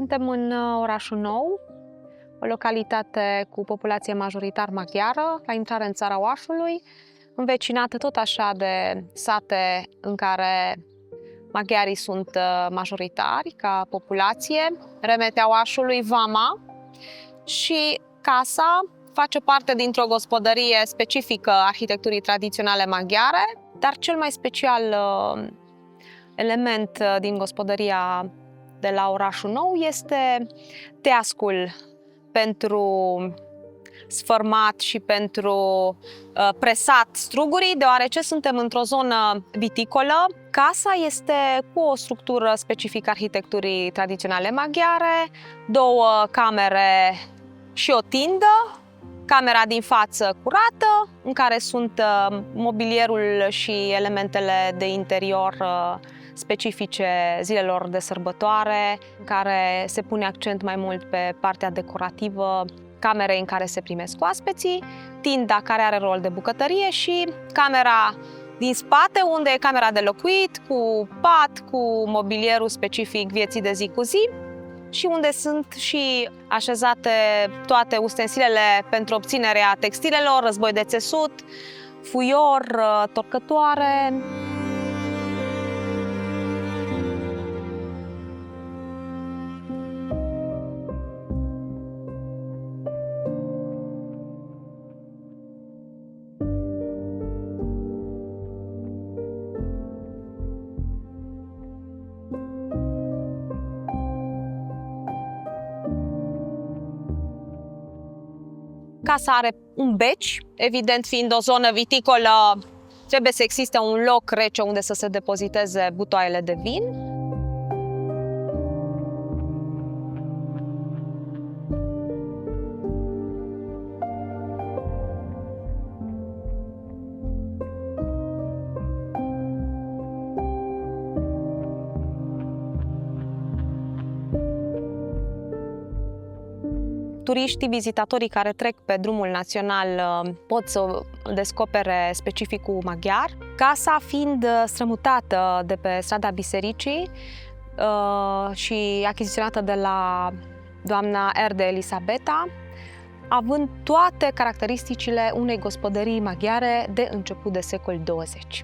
Suntem în orașul Nou, o localitate cu populație majoritar maghiară, la intrare în țara Oașului, învecinată tot așa de sate în care maghiarii sunt majoritari ca populație, Remetea Oașului, Vama, și casa face parte dintr-o gospodărie specifică arhitecturii tradiționale maghiare, dar cel mai special element din gospodăria de la orașul Nou este teascul pentru sfărmat și pentru presat strugurii, deoarece suntem într-o zonă viticolă. Casa este cu o structură specifică arhitecturii tradiționale maghiare, două camere și o tindă, camera din față curată, în care sunt mobilierul și elementele de interior specifice zilelor de sărbătoare, în care se pune accent mai mult pe partea decorativă, camere în care se primesc oaspeții, tinda care are rol de bucătărie și camera din spate, unde e camera de locuit, cu pat, cu mobilierul specific vieții de zi cu zi și unde sunt și așezate toate ustensilele pentru obținerea textilelor, război de țesut, fuior, torcătoare. Casa are un beci, evident fiind o zonă viticolă, trebuie să existe un loc rece unde să se depoziteze butoaiele de vin. Turiștii, vizitatorii care trec pe drumul național pot să descopere specificul maghiar. Casa fiind strămutată de pe strada Bisericii și achiziționată de la doamna Erde Elisabeta, având toate caracteristicile unei gospodării maghiare de început de secol 20.